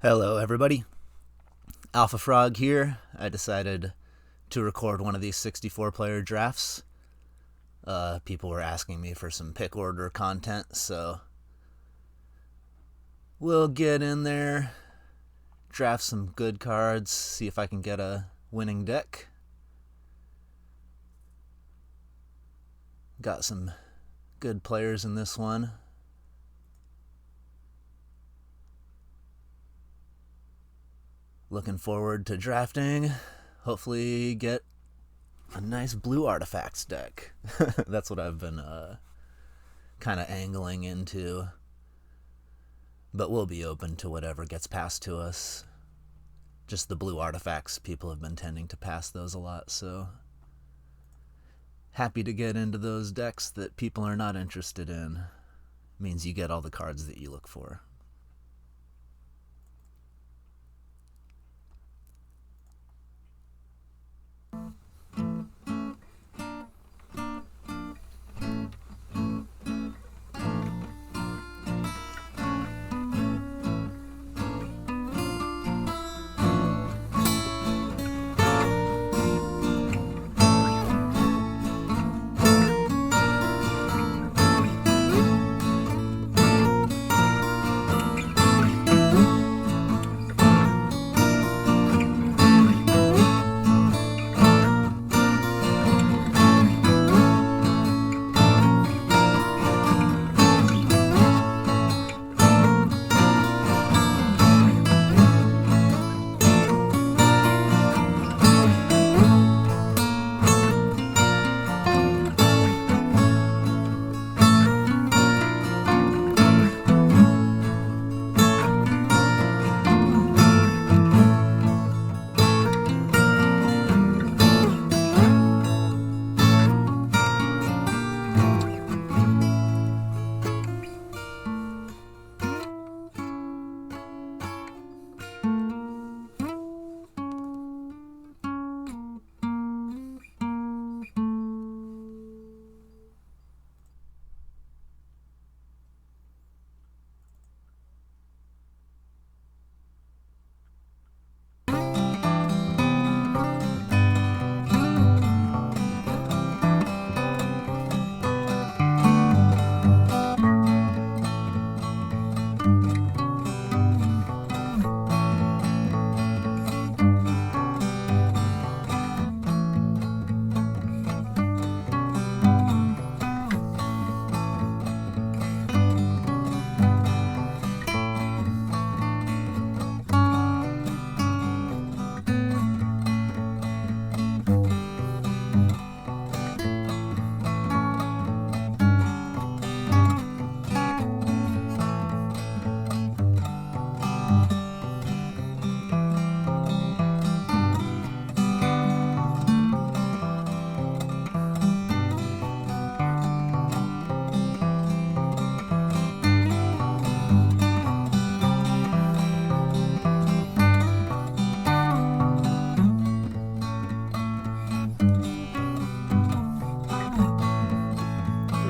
Hello, everybody. Alpha Frog here. I decided to record one of these 64-player drafts. People were asking me for some pick order content, so we'll get in there, draft some good cards, see if I can get a winning deck. Got some good players in this one. Looking forward to drafting. Hopefully get a nice blue artifacts deck. That's what I've been kind of angling into. But we'll be open to whatever gets passed to us. Just the blue artifacts, people have been tending to pass those a lot, so happy to get into those decks that people are not interested in. Means you get all the cards that you look for.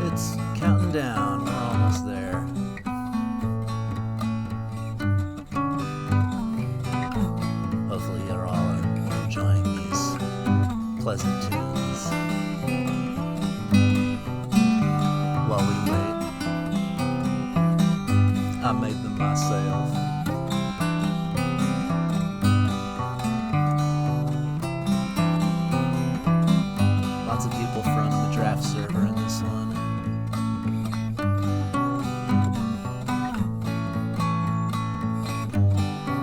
It's counting down. We're almost there. Hopefully you're all enjoying these pleasant tunes while we wait. I made them myself. Lots of people from the draft server in this one.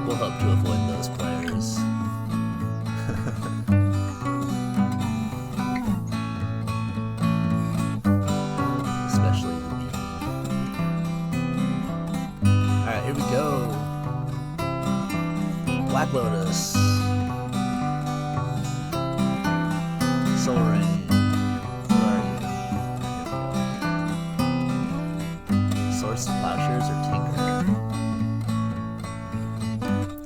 We'll hope to avoid those players. Especially me. Alright, here we go. Black Lotus. Soul Rain. Where are you? Source of Plowshares or Tinker?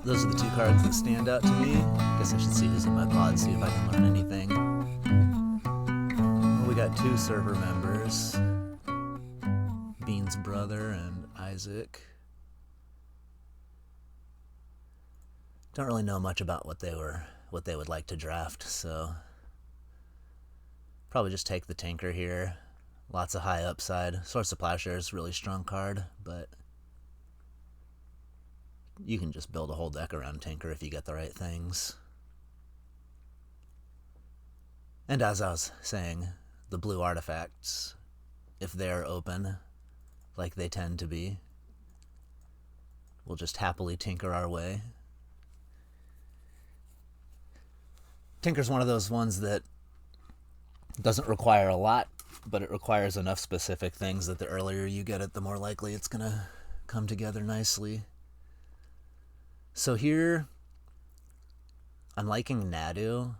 Those are the two cards that stand out to me. Guess I should see who's in my pod, see if I can learn anything. We got two server members. Bean's brother and Isaac. don't really know much about what they would like to draft, so probably just take the Tinker here. Lots of high upside. Source of Plowshare is a really strong card, but you can just build a whole deck around Tinker if you get the right things. And as I was saying, the blue artifacts, if they're open, like they tend to be, we'll just happily tinker our way. Tinker's one of those ones that doesn't require a lot, but it requires enough specific things that the earlier you get it, the more likely it's going to come together nicely. So here, I'm liking Nadu.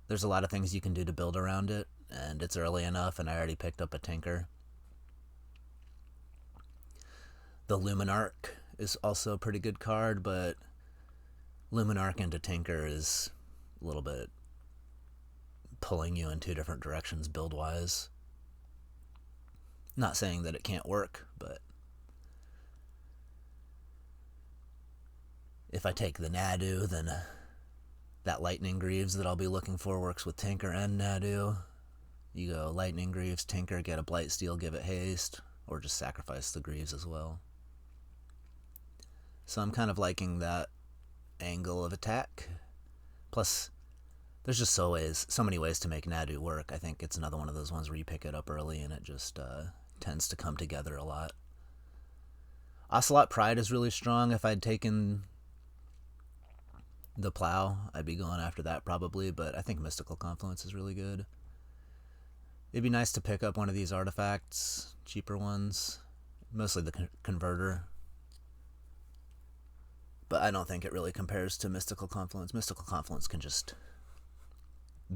There's a lot of things you can do to build around it, and it's early enough, and I already picked up a Tinker. The Luminarch is also a pretty good card, but Luminarch into Tinker is a little bit pulling you in two different directions build-wise. Not saying that it can't work, but if I take the Nadu, then that Lightning Greaves that I'll be looking for works with Tinker and Nadu. You go Lightning Greaves, Tinker, get a Blightsteel, give it haste, or just sacrifice the Greaves as well. So I'm kind of liking that angle of attack. Plus, there's just so many ways to make Nadu work. I think it's another one of those ones where you pick it up early and it just tends to come together a lot. Ocelot Pride is really strong. If I'd taken the Plow, I'd be going after that probably, but I think Mystical Confluence is really good. It'd be nice to pick up one of these artifacts, cheaper ones, mostly the Converter. But I don't think it really compares to Mystical Confluence. Mystical Confluence can just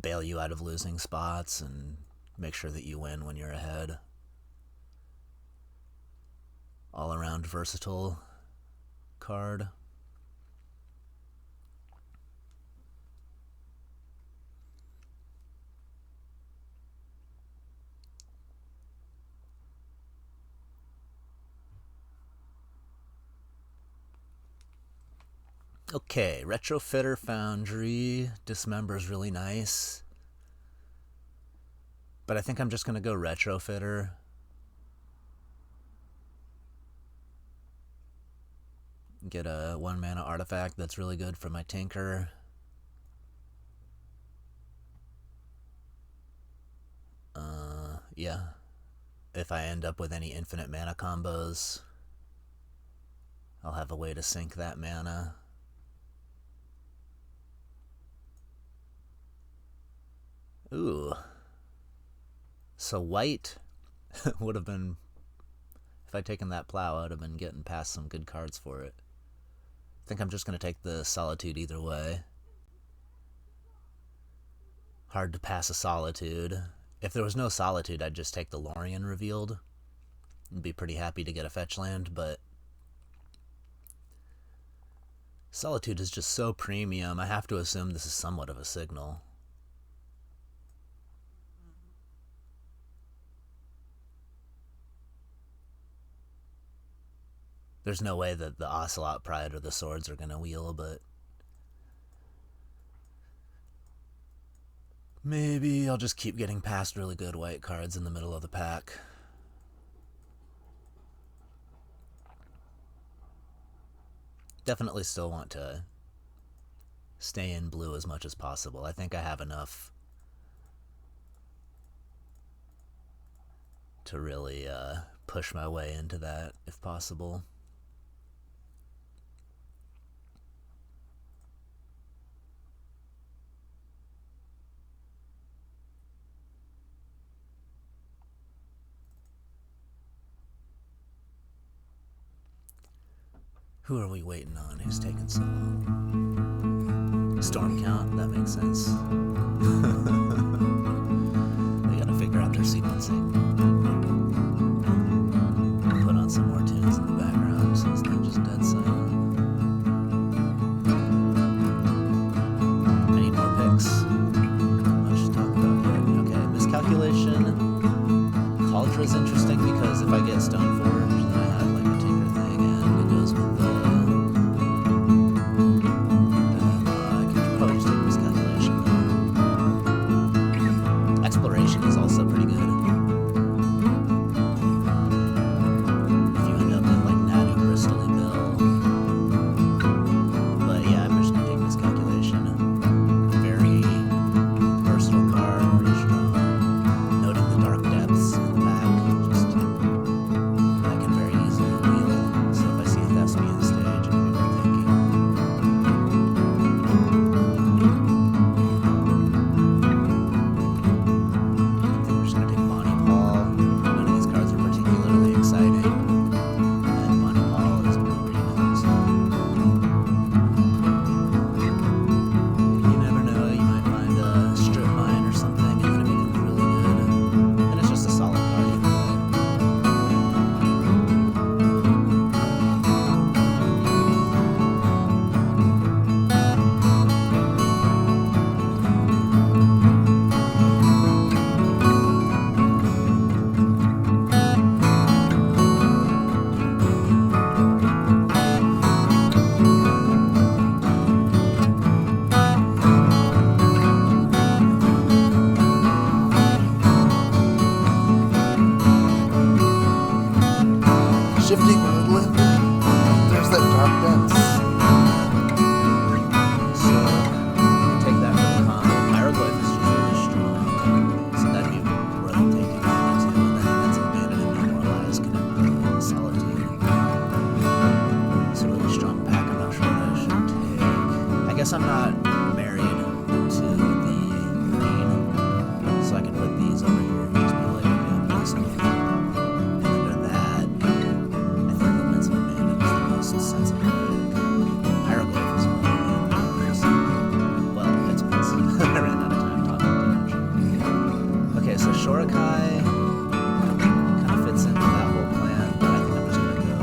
bail you out of losing spots and make sure that you win when you're ahead. All around versatile card. Okay, Retrofitter Foundry. Dismember's really nice. But I think I'm just going to go Retrofitter. Get a 1-mana artifact that's really good for my Tinker. Yeah. If I end up with any infinite mana combos, I'll have a way to sink that mana. Ooh. So white would have been, if I'd taken that Plow, I would have been getting past some good cards for it. I think I'm just going to take the Solitude either way. Hard to pass a Solitude. If there was no Solitude, I'd just take the Lorien Revealed and be pretty happy to get a fetch land, but Solitude is just so premium, I have to assume this is somewhat of a signal. There's no way that the Ocelot Pride or the Swords are going to wheel, but maybe I'll just keep getting past really good white cards in the middle of the pack. Definitely still want to stay in blue as much as possible. I think I have enough to really push my way into that if possible. Who are we waiting on? Who's taking so long? Storm Count? That makes sense. They gotta figure out their sequencing. Put on some more tunes in the background so it's not just dead silent. Any more picks? Not much to talk about yet. Okay, Miscalculation. Caldra's interesting because if I get Stoneforge, then I have like a Tinker thing and it goes with the woodland. There's that dark depths. So, take that for the combo. Hieroglyph is just really strong. So that'd be breathtaking to get to. And then that's abandoned and demoralized. Can solitude. It's a really strong pack. I'm not sure what I should take. I guess I'm not married to the green. So I can put these over here and just be like, okay, I'm doing something. And under that, I think the Winds of Abandon is the most sensitive pick. Hieroglyph is one of the others. Well, it's I ran out of time talking too much. Okay, so Shorikai kind of fits into that whole plan, but I think I'm just going to go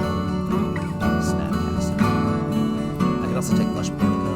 Snapcaster. I could also take Lush Portico.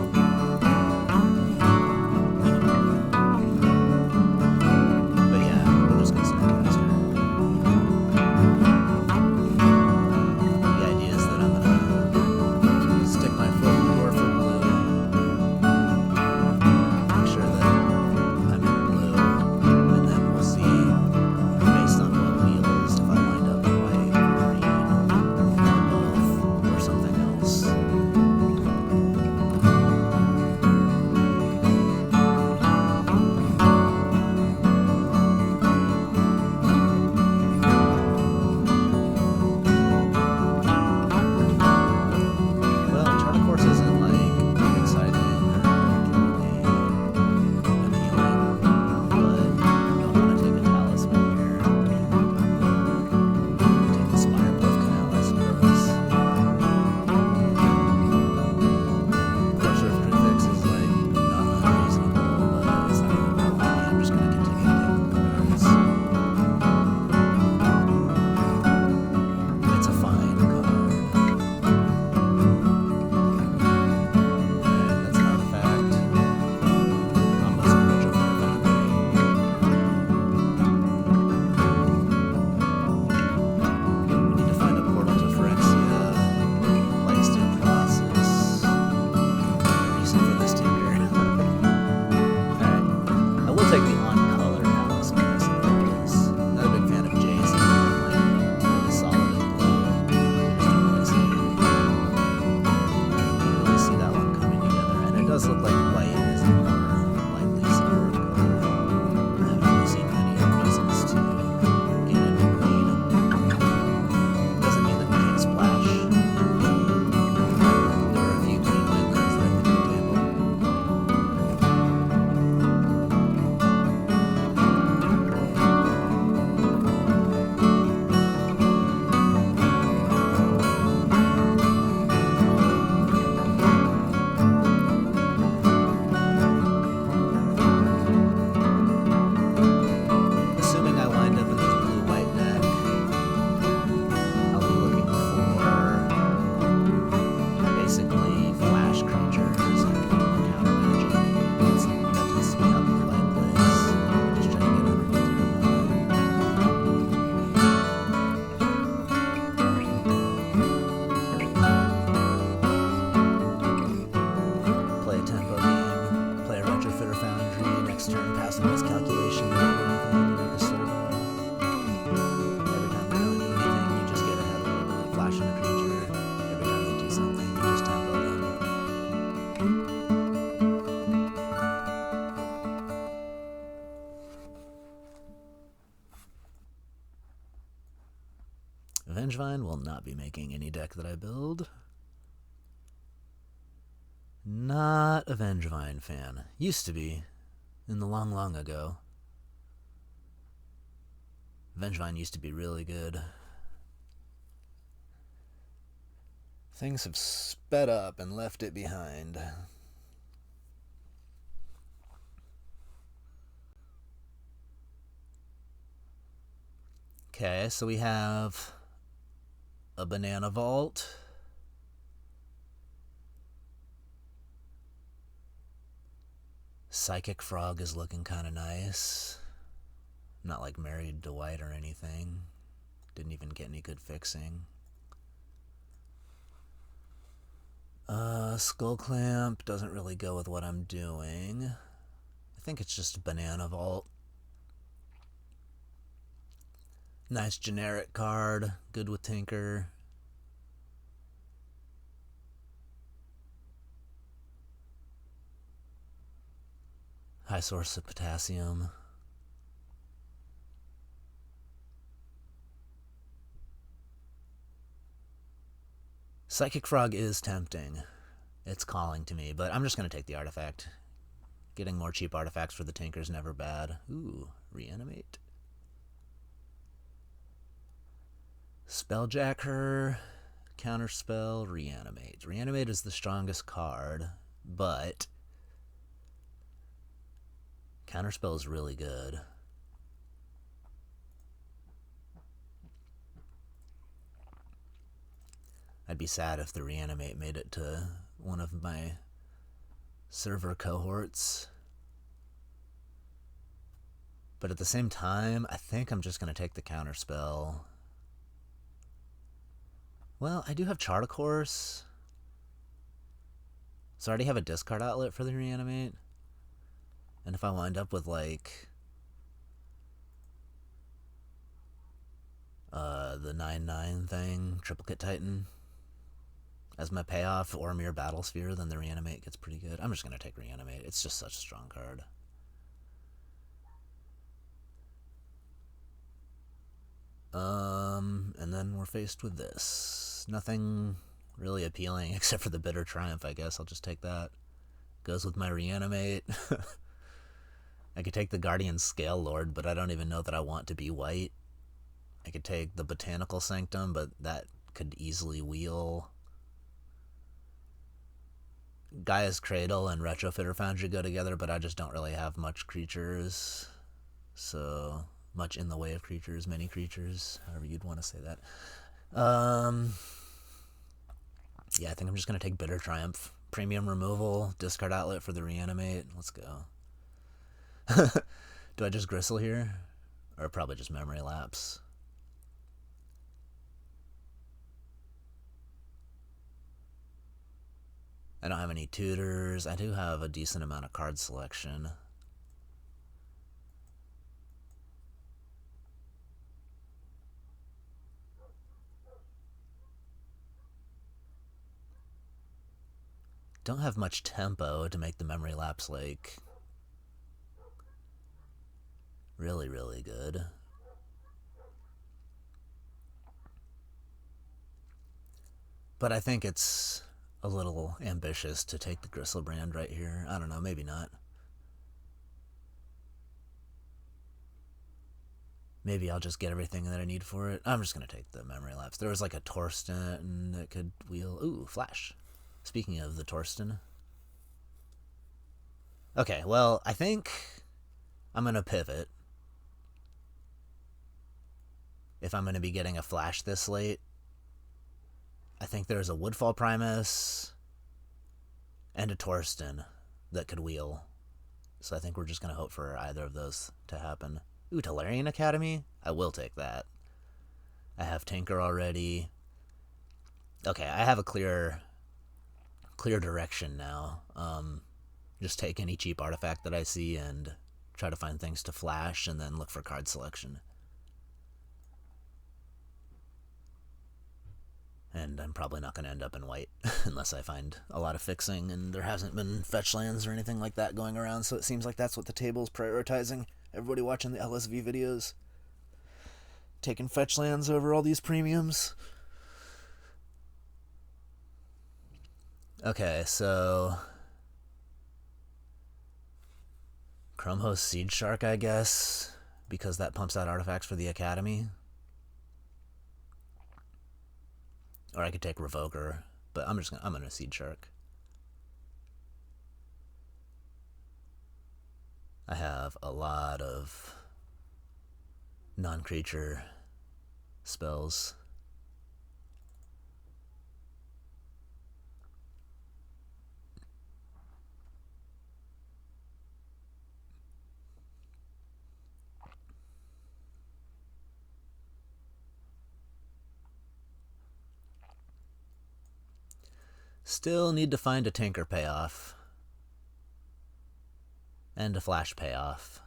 Vengevine will not be making any deck that I build. Not a Vengevine fan. Used to be, in the long, long ago. Vengevine used to be really good. Things have sped up and left it behind. Okay, so we have a Banana Vault. Psychic Frog is looking kind of nice. I'm not like married to white or anything. Didn't even get any good fixing. Skull Clamp doesn't really go with what I'm doing. I think it's just Banana Vault. Nice generic card, good with Tinker. High source of potassium. Psychic Frog is tempting. It's calling to me, but I'm just going to take the artifact. Getting more cheap artifacts for the Tinker's never bad. Ooh, reanimate. Spelljacker, counterspell, reanimate. Reanimate is the strongest card, but counterspell is really good. I'd be sad if the reanimate made it to one of my server cohorts. But at the same time, I think I'm just going to take the counterspell. Well, I do have Chart a Course. So I already have a discard outlet for the reanimate. And if I wind up with like the 9/9 thing, Triplicate Titan, as my payoff, or Mere Battlesphere, then the reanimate gets pretty good. I'm just going to take reanimate. It's just such a strong card. And then we're faced with this. Nothing really appealing except for the Bitter Triumph, I guess. I'll just take that. Goes with my reanimate. I could take the Guardian Scale Lord, but I don't even know that I want to be white. I could take the Botanical Sanctum, but that could easily wheel. Gaia's Cradle and Retrofitter Foundry go together, but I just don't really have much creatures. So, much in the way of creatures, many creatures, however you'd want to say that. Yeah, I think I'm just going to take Bitter Triumph. Premium removal, discard outlet for the reanimate. Let's go. Do I just Gristle here? Or probably just Memory Lapse. I don't have any tutors. I do have a decent amount of card selection. Don't have much tempo to make the Memory Lapse, like, really, really good. But I think it's a little ambitious to take the Gristlebrand right here. I don't know, maybe not. Maybe I'll just get everything that I need for it. I'm just going to take the Memory Lapse. There was like a Torsten that could wheel. Ooh, Flash. Speaking of the Torsten. Okay, well, I think I'm going to pivot. If I'm going to be getting a Flash this late. I think there's a Woodfall Primus and a Torsten that could wheel. So I think we're just going to hope for either of those to happen. Ooh, Tolarian Academy? I will take that. I have Tinker already. Okay, I have a clear direction now. Just take any cheap artifact that I see and try to find things to flash and then look for card selection. And I'm probably not going to end up in white unless I find a lot of fixing, and there hasn't been fetch lands or anything like that going around, so it seems like that's what the table's prioritizing. Everybody watching the LSV videos taking fetch lands over all these premiums. Okay, so Chrome Host Seed Shark, I guess, because that pumps out artifacts for the Academy. Or I could take Revoker, but I'm gonna Seed Shark. I have a lot of non-creature spells. Still need to find a Tinker payoff. And a Flash payoff.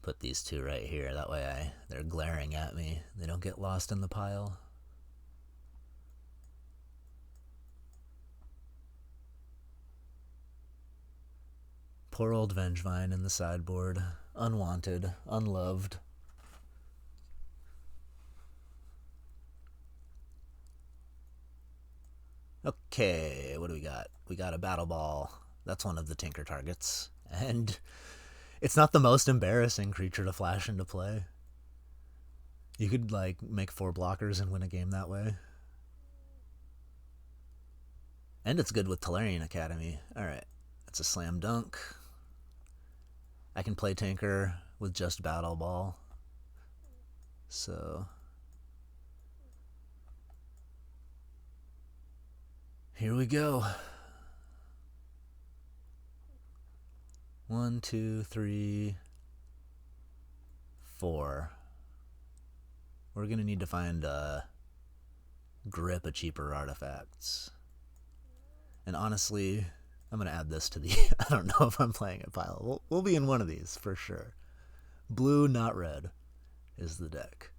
Put these two right here, that way they're glaring at me. They don't get lost in the pile. Poor old Vengevine in the sideboard. Unwanted, unloved. Okay, what do we got? We got a Battle Ball. That's one of the Tinker targets. And it's not the most embarrassing creature to flash into play. You could, like, make 4 blockers and win a game that way. And it's good with Tolarian Academy. Alright, that's a slam dunk. I can play Tinker with just Battle Ball. So here we go. 1, 2, 3, 4. We're gonna need to find grip of cheaper artifacts. And honestly, I'm gonna add this to the I don't know if I'm playing a pile. We'll be in one of these for sure. Blue, not red, is the deck.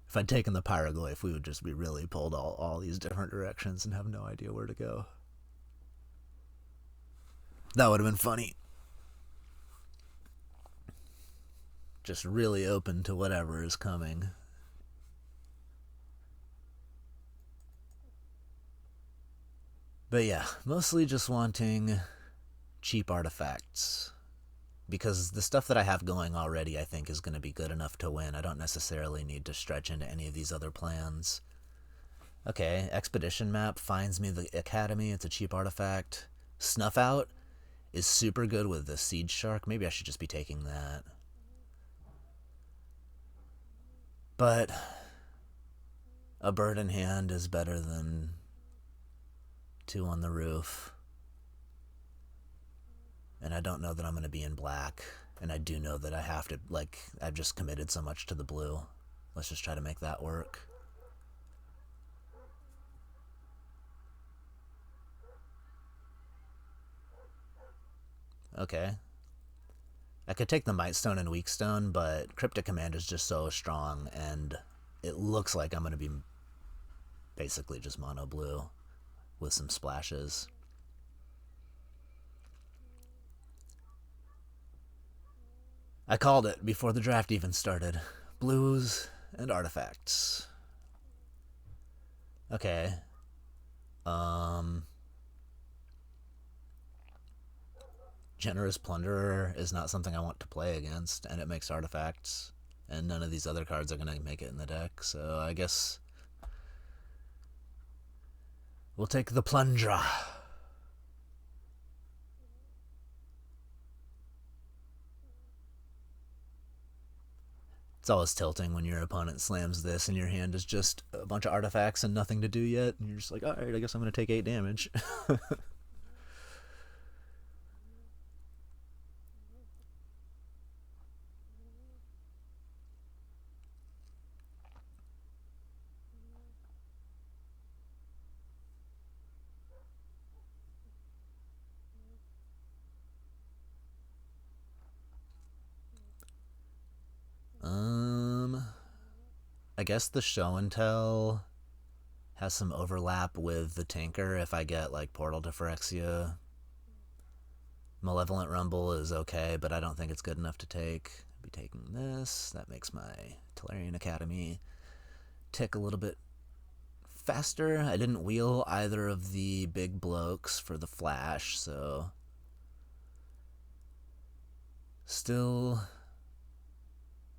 If I'd taken the Pyroglyph, we would just be really pulled all these different directions and have no idea where to go. That would have been funny. Just really open to whatever is coming. But yeah, mostly just wanting cheap artifacts. Because the stuff that I have going already, I think, is going to be good enough to win. I don't necessarily need to stretch into any of these other plans. Okay, Expedition Map finds me the Academy. It's a cheap artifact. Snuff Out is super good with the Siege Shark. Maybe I should just be taking that. But a bird in hand is better than 2 on the roof. And I don't know that I'm going to be in black. And I do know that I have to, like, I've just committed so much to the blue. Let's just try to make that work. Okay. I could take the Might Stone and Weak Stone, but Cryptic Command is just so strong, and it looks like I'm going to be basically just mono blue with some splashes. I called it before the draft even started. Blues and artifacts. Okay. Generous Plunderer is not something I want to play against, and it makes artifacts, and none of these other cards are going to make it in the deck, so I guess we'll take the Plunger. It's always tilting when your opponent slams this and your hand is just a bunch of artifacts and nothing to do yet, and you're just like, alright, I guess I'm going to take 8 damage. I guess the Show and Tell has some overlap with the Tinker if I get, like, Portal to Phyrexia. Malevolent Rumble is okay, but I don't think it's good enough to take. I'll be taking this. That makes my Tolarian Academy tick a little bit faster. I didn't wheel either of the big blokes for the flash, so still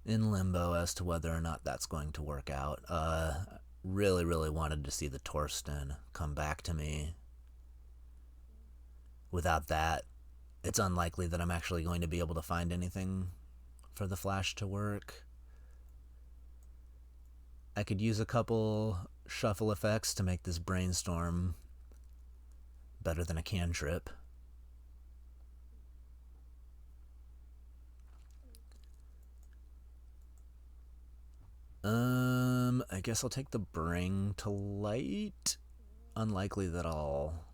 in limbo as to whether or not that's going to work out. Really wanted to see the Torsten come back to me. Without that, it's unlikely that I'm actually going to be able to find anything for the flash to work. I could use a couple shuffle effects to make this Brainstorm better than a cantrip. I guess I'll take the Bring to Light. Unlikely that I'll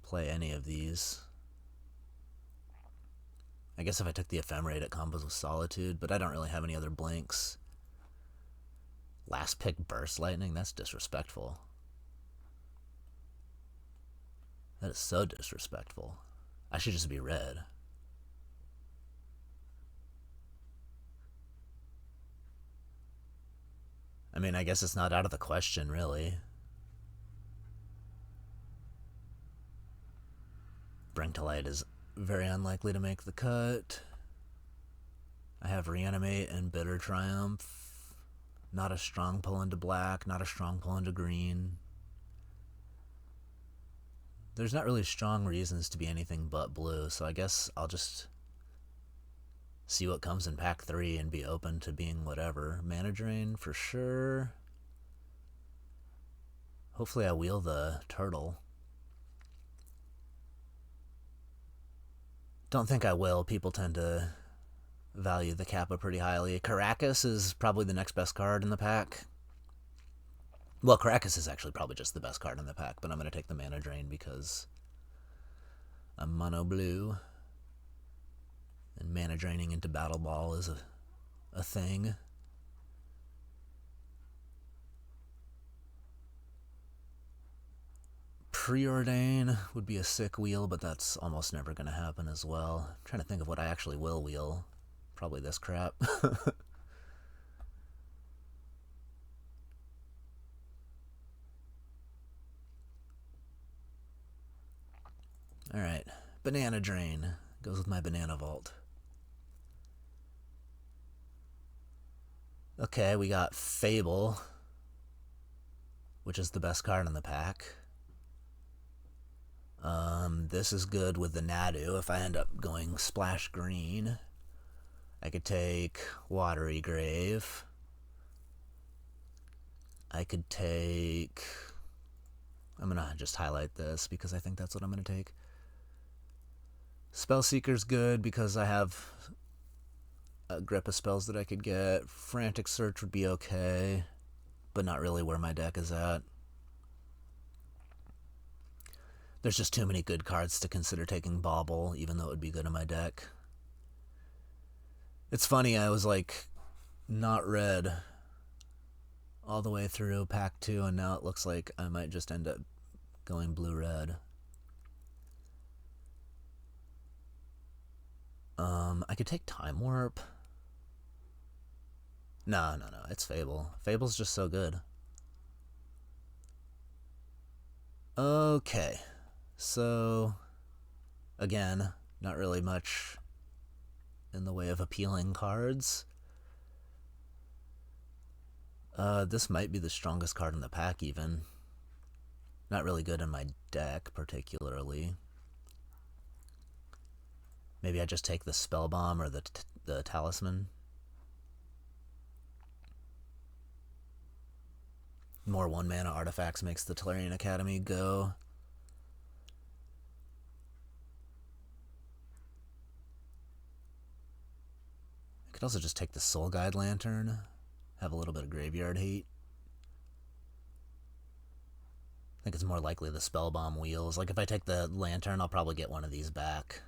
play any of these. I guess if I took the Ephemerate, it combos with Solitude, but I don't really have any other blinks. Last pick Burst Lightning? That's disrespectful. That is so disrespectful. I should just be red. I mean, I guess it's not out of the question, really. Bring to Light is very unlikely to make the cut. I have Reanimate and Bitter Triumph. Not a strong pull into black, not a strong pull into green. There's not really strong reasons to be anything but blue, so I guess I'll just see what comes in pack 3 and be open to being whatever. Mana Drain for sure. Hopefully I wheel the turtle. Don't think I will. People tend to value the Kappa pretty highly. Caracas is probably the next best card in the pack. Well, Caracas is actually probably just the best card in the pack, but I'm going to take the Mana Drain because I'm mono blue. And mana draining into Battle Ball is a thing. Preordain would be a sick wheel, but that's almost never going to happen as well. I'm trying to think of what I actually will wheel. Probably this crap. Alright, Banana Drain goes with my Banana Vault. Okay, we got Fable, which is the best card in the pack. This is good with the Nadu if I end up going splash green. I could take Watery Grave. I could take... I'm going to just highlight this because I think that's what I'm going to take. Spellseeker's good because I have a grip of spells that I could get. Frantic Search would be okay, but not really where my deck is at. There's just too many good cards to consider taking Bauble, even though it would be good in my deck. It's funny, I was like, not red all the way through pack 2, and now it looks like I might just end up going blue-red. I could take Time Warp. No, it's Fable. Fable's just so good. Okay. So, again, not really much in the way of appealing cards. This might be the strongest card in the pack, even. Not really good in my deck, particularly. Maybe I just take the Spell Bomb or the Talisman. More 1-mana artifacts makes the Tolarian Academy go. I could also just take the Soul Guide Lantern. Have a little bit of graveyard hate. I think it's more likely the Spell Bomb wheels. Like, if I take the Lantern, I'll probably get one of these back.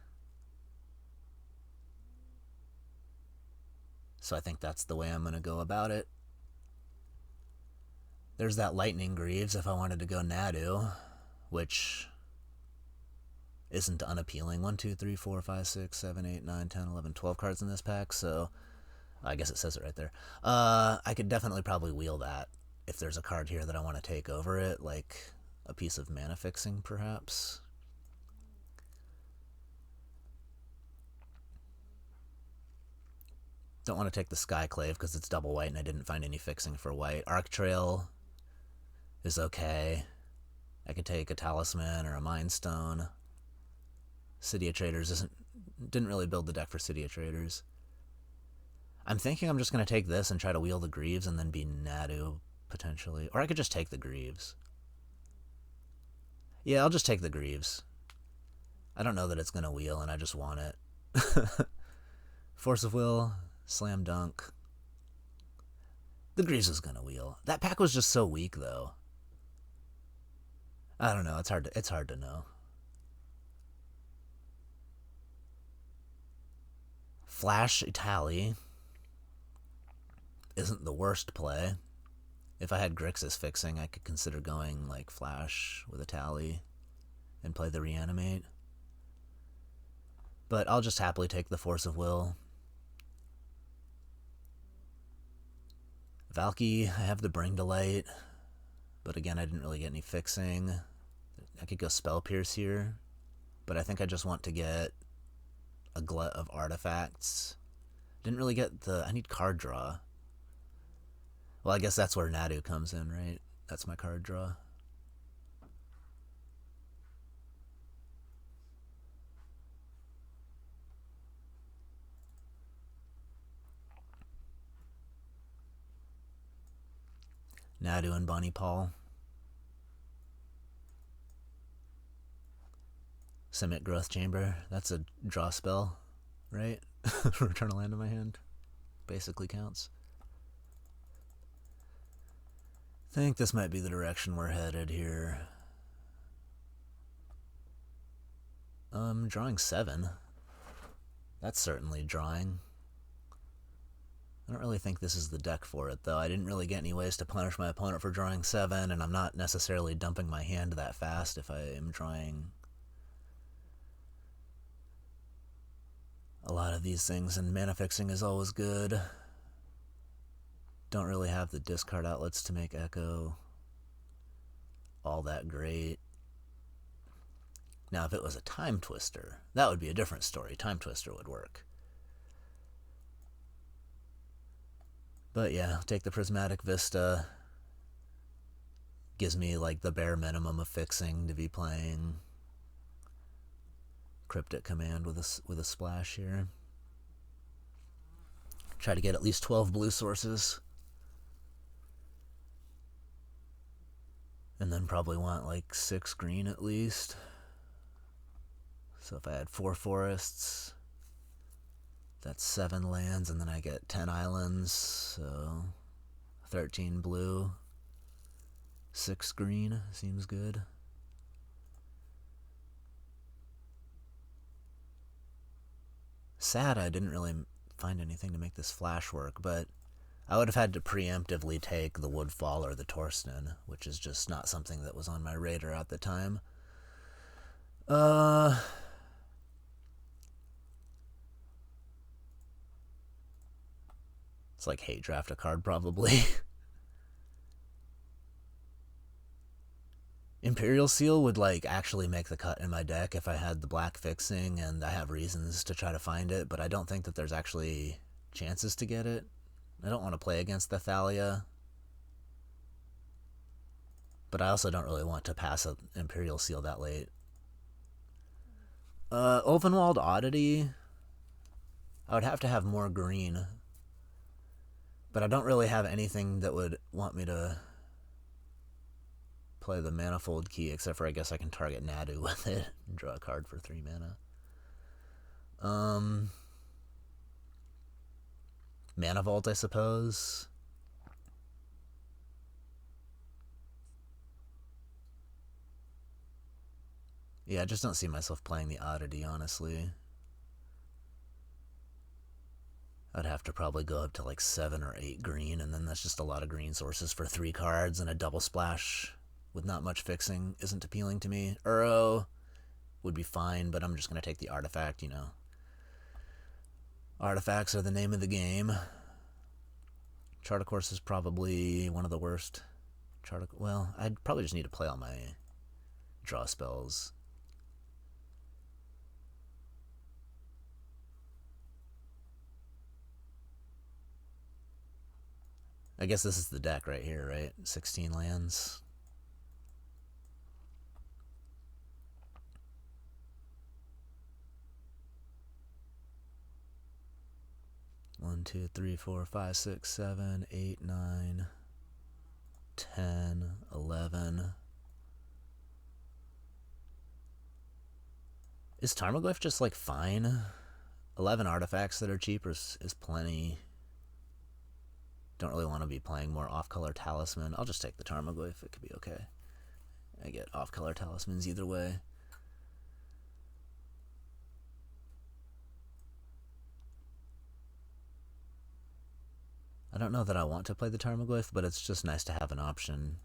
So I think that's the way I'm going to go about it. There's that Lightning Greaves if I wanted to go Nadu, which isn't unappealing. 1, 2, 3, 4, 5, 6, 7, 8, 9, 10, 11, 12 cards in this pack, so I guess it says it right there. I could definitely probably wheel that if there's a card here that I want to take over it, like a piece of mana fixing, perhaps. Don't want to take the Skyclave because it's double white and I didn't find any fixing for white. Arc Trail is okay. I could take a Talisman or a Mind Stone. City of Traders didn't really build the deck for City of Traders. I'm thinking I'm just going to take this and try to wheel the Greaves and then be Nadu, potentially. Or I could just take the Greaves. Yeah, I'll just take the Greaves. I don't know that it's going to wheel, and I just want it. Force of Will, Slam Dunk. The Greaves is going to wheel. That pack was just so weak, though. I don't know. It's hard to know. Flash Itali isn't the worst play. If I had Grixis fixing, I could consider going like Flash with Itali and play the Reanimate. But I'll just happily take the Force of Will. Valky, I have the Bring to Light, but again, I didn't really get any fixing. I could go Spell Pierce here, but I think I just want to get a glut of artifacts. Didn't really get the... I need card draw. Well, I guess that's where Nadu comes in, right? That's my card draw. Nadu and Bunny Paul. Cement Growth Chamber. That's a draw spell, right? Return a land to my hand. Basically counts. I think this might be the direction we're headed here. Drawing 7. That's certainly drawing. I don't really think this is the deck for it, though. I didn't really get any ways to punish my opponent for drawing 7, and I'm not necessarily dumping my hand that fast if I am drawing a lot of these things, and mana fixing is always good. Don't really have the discard outlets to make Echo all that great. Now, if it was a Time Twister, that would be a different story. Time Twister would work. But yeah, take the Prismatic Vista. Gives me like the bare minimum of fixing to be playing Cryptic Command with a splash here. Try to get at least 12 blue sources. And then probably want like 6 green at least. So if I had 4 forests, that's 7 lands, and then I get 10 islands, so 13 blue, 6 green, seems good. Sad I didn't really find anything to make this flash work, but I would have had to preemptively take the Woodfall or the Torsten, which is just not something that was on my radar at the time. It's like hate draft a card, probably. Imperial Seal would like actually make the cut in my deck if I had the black fixing and I have reasons to try to find it, but I don't think that there's actually chances to get it. I don't want to play against the Thalia, but I also don't really want to pass an Imperial Seal that late. Ulvenwald Oddity, I would have to have more green, but I don't really have anything that would want me to play the Manifold Key, except for I guess I can target Nadu with it and draw a card for 3 mana. Mana Vault, I suppose. Yeah, I just don't see myself playing the Oddity, honestly. I'd have to probably go up to like 7 or 8 green, and then that's just a lot of green sources for 3 cards, and a double splash with not much fixing isn't appealing to me. Uro would be fine, but I'm just going to take the artifact, you know. Artifacts are the name of the game. Chart of Course is probably one of the worst. Well, I'd probably just need to play all my draw spells. I guess this is the deck right here, right? 16 lands. One, 2, 3, 4, 5, 6, 7, 8, 9, 10, 11. Is Tarmogoyf just like fine? 11 artifacts that are cheap is plenty. Don't really want to be playing more off-color Talisman. I'll just take the Tarmogoyf. It could be okay. I get off-color Talismans either way. I don't know that I want to play the Tarmogoyf, but it's just nice to have an option.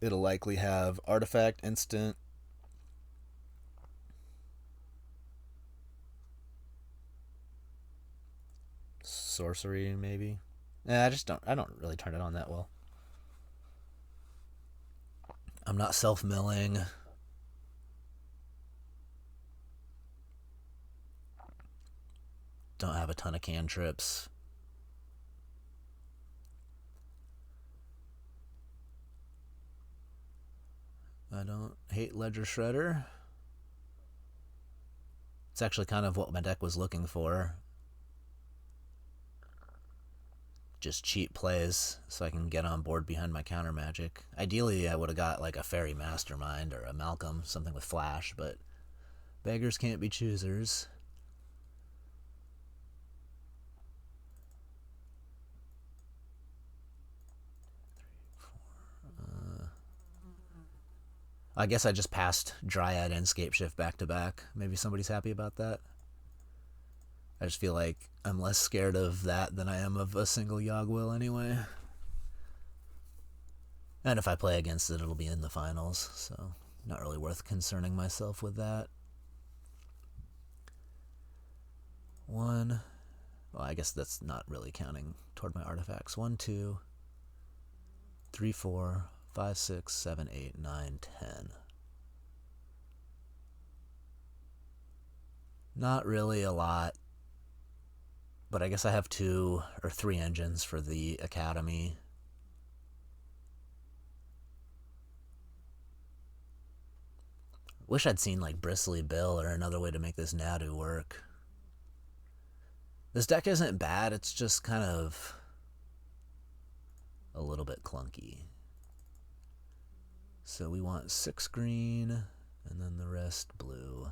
it'll likely have artifact, instant, sorcery, maybe. I don't really turn it on that well. I'm not self-milling. Don't have a ton of cantrips. I don't hate Ledger Shredder. It's actually kind of what my deck was looking for. Just cheap plays so I can get on board behind my counter magic. Ideally, I would have got like a Fairy Mastermind or a Malcolm, something with flash, but beggars can't be choosers. I guess I just passed Dryad and Scapeshift back to back. Maybe somebody's happy about that. I just feel like I'm less scared of that than I am of a single Yogg-Will anyway. And if I play against it, it'll be in the finals, so not really worth concerning myself with that. Well, I guess that's not really counting toward my artifacts. 1, 2, 3, 4, 5, 6, 7, 8, 9, 10. Not really a lot, but I guess I have 2 or 3 engines for the Academy. Wish I'd seen like Bristly Bill or another way to make this Nadu work. This deck isn't bad, it's just kind of a little bit clunky. So we want 6 green, and then the rest blue.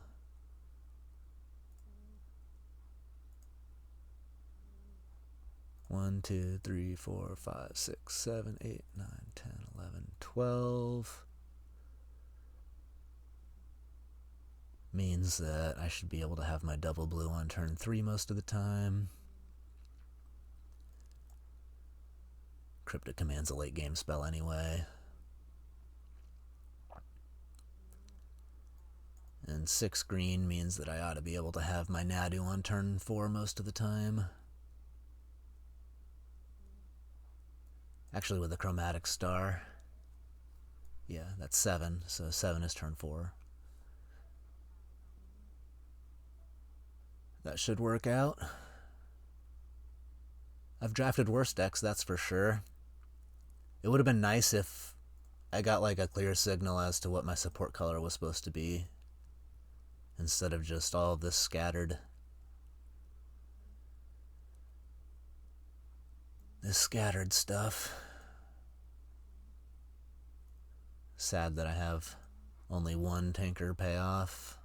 One, 2, 3, 4, 5, 6, 7, 8, 9, 10, 11, 12. Means that I should be able to have my double blue on turn 3 most of the time. Cryptic Command's a late game spell anyway. And 6 green means that I ought to be able to have my Nadu on turn 4 most of the time. Actually, with the Chromatic Star. Yeah, that's 7, so 7 is turn 4. That should work out. I've drafted worse decks, that's for sure. It would have been nice if I got like a clear signal as to what my support color was supposed to be, instead of just all of this scattered stuff. Sad that I have only 1 Tinker payoff.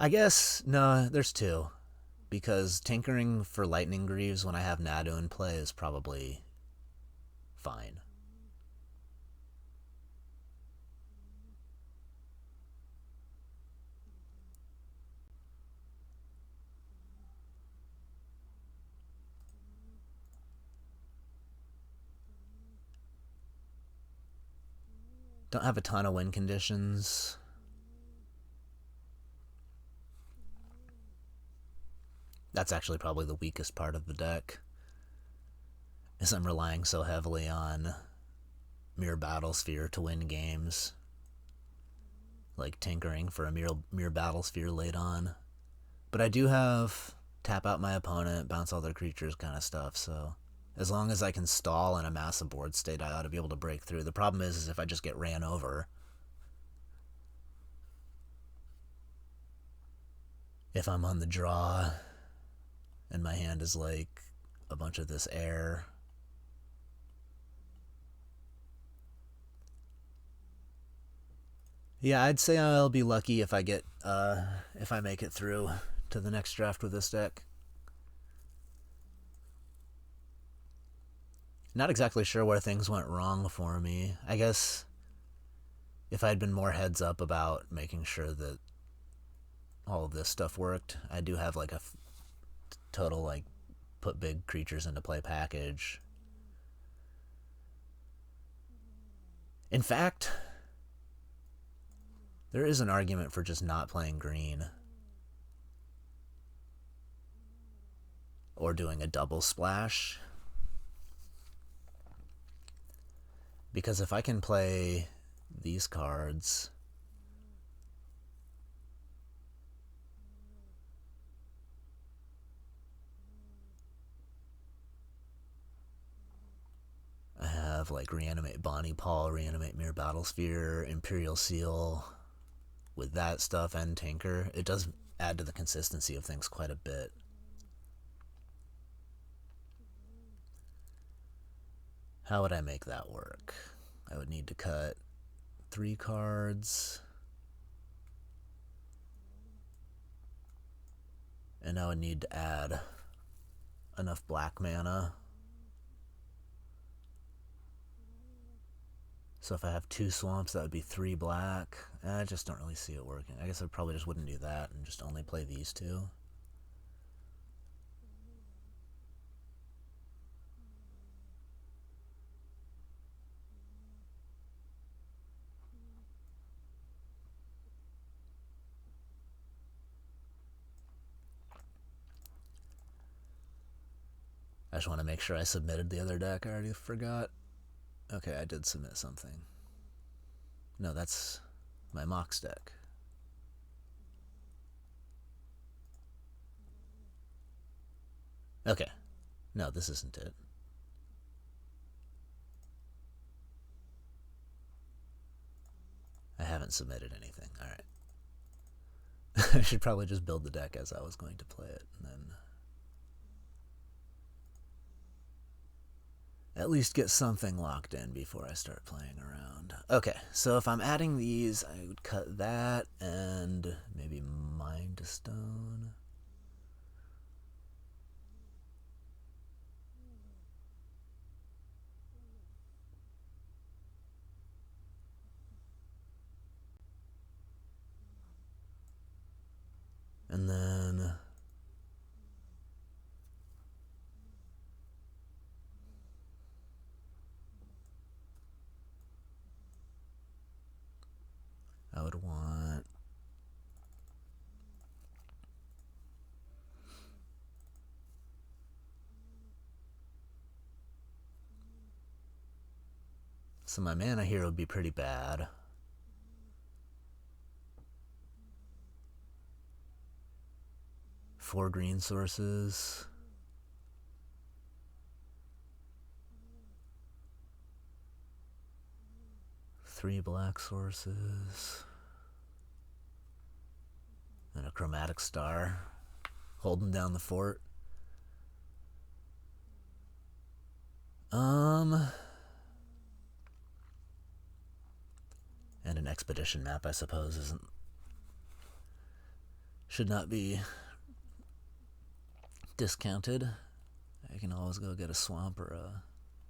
I guess, no, there's 2. Because tinkering for Lightning Greaves when I have Nadu in play is probably fine. Don't have a ton of win conditions. That's actually probably the weakest part of the deck, is I'm relying so heavily on Mere Battlesphere to win games. Like tinkering for a Mere Battlesphere late on. But I do have tap out my opponent, bounce all their creatures kind of stuff, so as long as I can stall in a massive board state, I ought to be able to break through. The problem is if I just get ran over. If I'm on the draw and my hand is like a bunch of this air. Yeah, I'd say I'll be lucky if I make it through to the next draft with this deck. Not exactly sure where things went wrong for me. I guess if I'd been more heads up about making sure that all of this stuff worked. I do have like a total like put big creatures into play package. In fact, there is an argument for just not playing green. Or doing a double splash. Because if I can play these cards, I have like Reanimate Bonnie Paul, Reanimate Mirror Battlesphere, Imperial Seal. With that stuff and Tinker, it does add to the consistency of things quite a bit. How would I make that work? I would need to cut 3 cards. And I would need to add enough black mana. So if I have 2 swamps, that would be 3 black. I just don't really see it working. I guess I probably just wouldn't do that and just only play these 2. I just want to make sure I submitted the other deck. I already forgot. Okay, I did submit something. No, that's my Mox deck. Okay. No, this isn't it. I haven't submitted anything. Alright. I should probably just build the deck as I was going to play it, and then at least get something locked in before I start playing around. Okay, so if I'm adding these, I would cut that and maybe Mind Stone. And then I would want so my mana here would be pretty bad. Four green sources. Three black sources. And a chromatic star holding down the fort. And an expedition map, I suppose, should not be discounted. I can always go get a swamp or a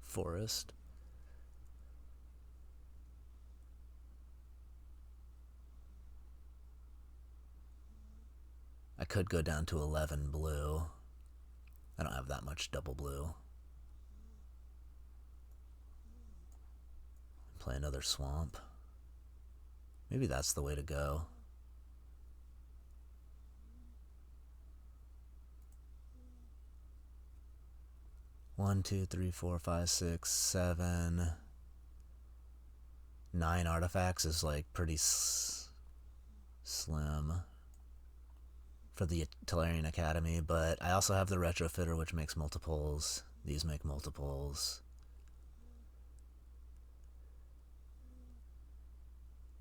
forest. I could go down to 11 blue. I don't have that much double blue. Play another swamp. Maybe that's the way to go. One, two, three, four, five, six, 7, 9 artifacts is like pretty slim for the Tellurian Academy, but I also have the Retrofitter, which makes multiples. These make multiples.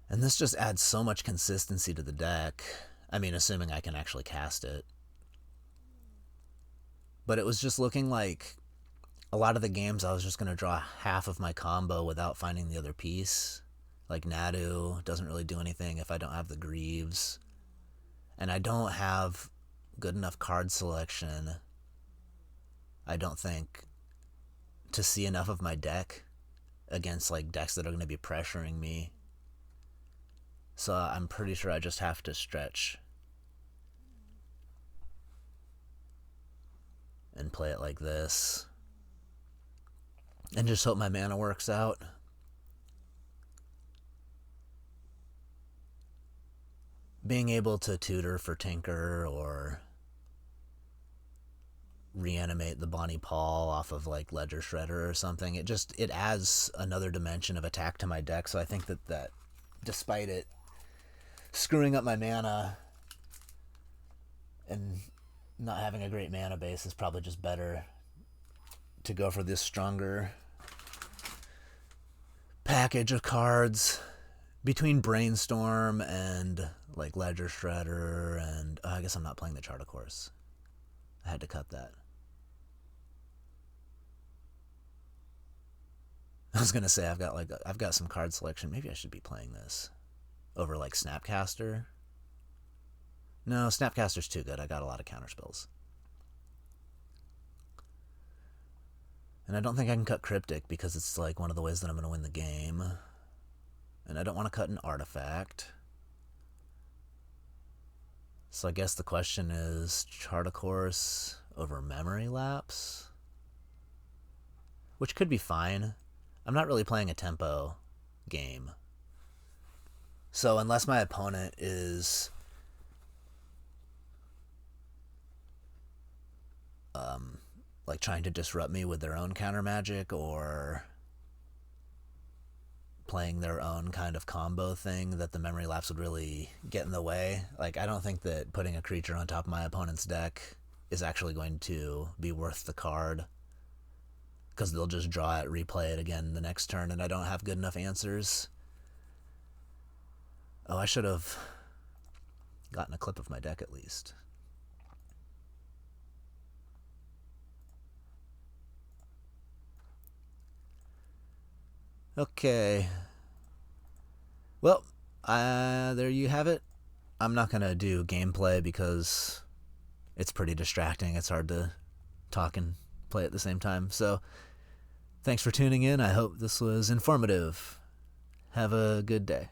And this just adds so much consistency to the deck. I mean, assuming I can actually cast it. But it was just looking like a lot of the games I was just going to draw half of my combo without finding the other piece. Like Nadu doesn't really do anything if I don't have the Greaves. And I don't have good enough card selection, I don't think, to see enough of my deck against like decks that are going to be pressuring me. So I'm pretty sure I just have to stretch and play it like this and just hope my mana works out. being able to tutor for Tinker or reanimate the Bonnie Paul off of like Ledger Shredder or something, it adds another dimension of attack to my deck. So I think that despite it screwing up my mana and not having a great mana base, is probably just better to go for this stronger package of cards between Brainstorm and like Ledger Shredder and I guess I'm not playing the Chart of Course. I had to cut that. I was gonna say I've got some card selection. Maybe I should be playing this over like Snapcaster. No, Snapcaster's too good. I got a lot of counterspells. And I don't think I can cut Cryptic because it's like one of the ways that I'm going to win the game. And I don't want to cut an artifact. So I guess the question is Chart a Course over Memory Lapse, which could be fine. I'm not really playing a tempo game. So unless my opponent is like trying to disrupt me with their own counter magic or playing their own kind of combo thing, that the Memory Lapse would really get in the way. Like, I don't think that putting a creature on top of my opponent's deck is actually going to be worth the card, because they'll just draw it, replay it again the next turn, and I don't have good enough answers. Oh, I should have gotten a clip of my deck at least. Okay. Well, there you have it. I'm not going to do gameplay because it's pretty distracting. It's hard to talk and play at the same time. So, thanks for tuning in. I hope this was informative. Have a good day.